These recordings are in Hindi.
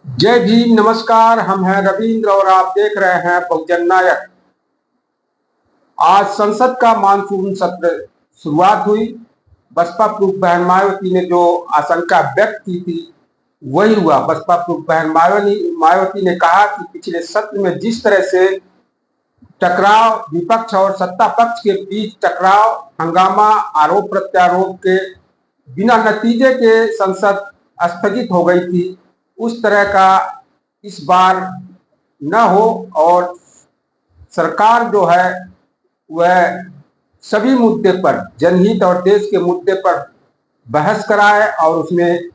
जय भीम। नमस्कार, हम हैं रविंद्र और आप देख रहे हैं बहुजन नायक। आज संसद का मानसून सत्र शुरुआत हुई। बसपा प्रमुख बहन मायावती ने जो आशंका व्यक्त की थी वही हुआ। बसपा प्रमुख बहन मायावती ने कहा कि पिछले सत्र में जिस तरह से टकराव, विपक्ष और सत्ता पक्ष के बीच टकराव, हंगामा, आरोप प्रत्यारोप के बिना नतीजे के संसद स्थगित हो गई थी, उस तरह का इस बार न हो और सरकार जो है वह सभी मुद्दे पर, जनहित और देश के मुद्दे पर बहस कराए और उसमें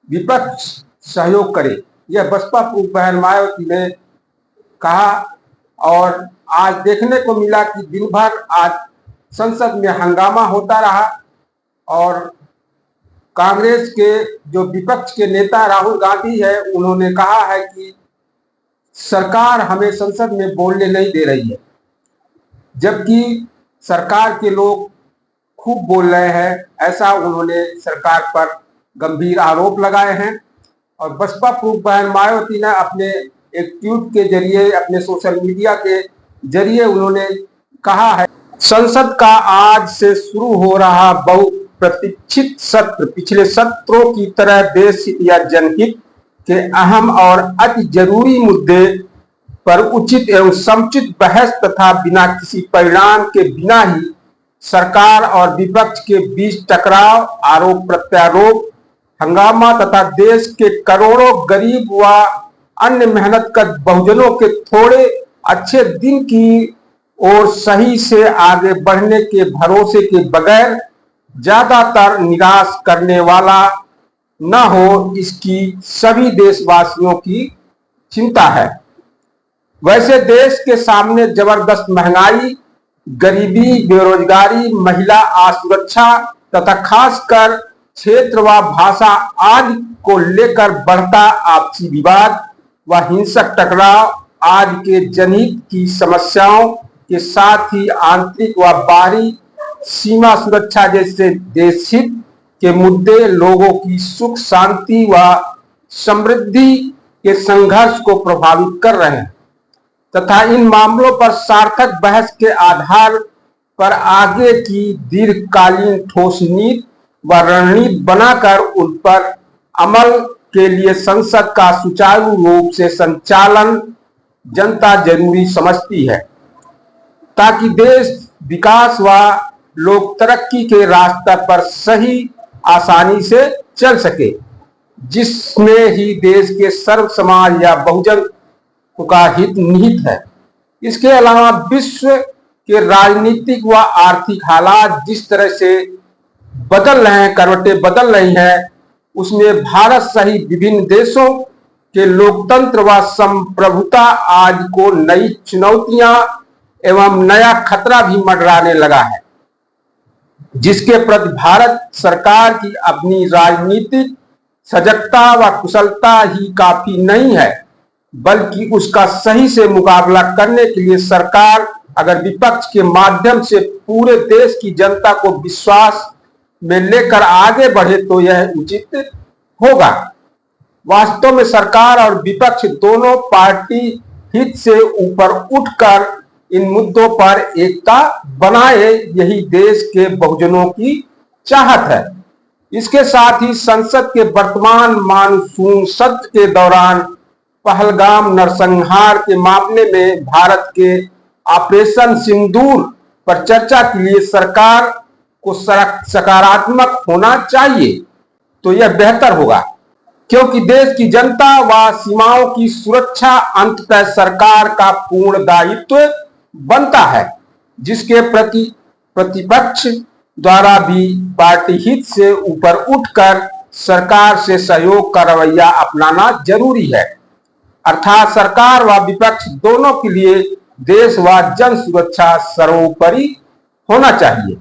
विपक्ष सहयोग करे। यह बसपा प्रमुख बहन मायावती ने कहा और आज देखने को मिला कि दिन भर आज संसद में हंगामा होता रहा और कांग्रेस के जो विपक्ष के नेता राहुल गांधी है, उन्होंने कहा है कि सरकार हमें संसद में बोलने नहीं दे रही है, जबकि सरकार के लोग खूब बोल रहे हैं। ऐसा उन्होंने सरकार पर गंभीर आरोप लगाए हैं। और बसपा प्रमुख बहन मायावती ने अपने एक ट्वीट के जरिए, अपने सोशल मीडिया के जरिए उन्होंने कहा है, संसद का आज से शुरू हो रहा बहुप्रतीक्षित सत्र पिछले सत्रों की तरह देश हित या जनहित के अहम और अति जरूरी मुद्दे पर उचित एवं समुचित बहस तथा बिना किसी परिणाम के बिना ही सरकार और विपक्ष के बीच टकराव, आरोप प्रत्यारोप, हंगामा तथा देश के करोड़ों गरीब व अन्य मेहनतकश बहुजनों के थोड़े अच्छे दिन की और सही से आगे बढ़ने के भरोसे के बगैर ज्यादातर निराश करने वाला न हो, इसकी सभी देशवासियों की चिंता है। वैसे देश के सामने जबरदस्त महंगाई, गरीबी, बेरोजगारी, महिला असुरक्षा तथा खासकर क्षेत्र व भाषा आदि को लेकर बढ़ता आपसी विवाद व हिंसक टकराव आज के जनहित की समस्याओं के साथ ही आंतरिक व बाहरी सीमा सुरक्षा जैसे देश हित के मुद्दे लोगों की सुख शांति व समृद्धि के संघर्ष को प्रभावित कर रहे हैं तथा इन मामलों पर सार्थक बहस के आधार पर आगे की दीर्घकालीन ठोस नीति व रणनीति बनाकर उन पर अमल के लिए संसद का सुचारू रूप से संचालन जनता जरूरी समझती है, ताकि देश विकास व लोक तरक्की के रास्ते पर सही आसानी से चल सके, जिसमें ही देश के सर्व समाज या बहुजन का हित निहित है। इसके अलावा विश्व के राजनीतिक व आर्थिक हालात जिस तरह से बदल रहे हैं, करवटें बदल रही हैं, उसमें भारत सहित विभिन्न देशों के लोकतंत्र व संप्रभुता आज को नई चुनौतियां एवं नया खतरा भी मंडराने लगा है, जिसके प्रति भारत सरकार की अपनी राजनीतिक सजगता व कुशलता ही काफी नहीं है, बल्कि उसका सही से मुकाबला करने के लिए सरकार अगर विपक्ष के माध्यम से पूरे देश की जनता को विश्वास में लेकर आगे बढ़े तो यह उचित होगा। वास्तव में सरकार और विपक्ष दोनों पार्टी हित से ऊपर उठकर इन मुद्दों पर एकता बनाए, यही देश के बहुजनों की चाहत है। इसके साथ ही संसद के वर्तमान मानसून सत्र के दौरान पहलगाम नरसंहार के मामले में भारत के ऑपरेशन सिंदूर पर चर्चा के लिए सरकार को सकारात्मक होना चाहिए, तो यह बेहतर होगा, क्योंकि देश की जनता व सीमाओं की सुरक्षा अंततः सरकार का पूर्ण दायित्व बनता है, जिसके प्रति प्रतिपक्ष द्वारा भी पार्टी हित से ऊपर उठकर सरकार से सहयोग का रवैया अपनाना जरूरी है। अर्थात सरकार व विपक्ष दोनों के लिए देश व जन सुरक्षा सर्वोपरि होना चाहिए।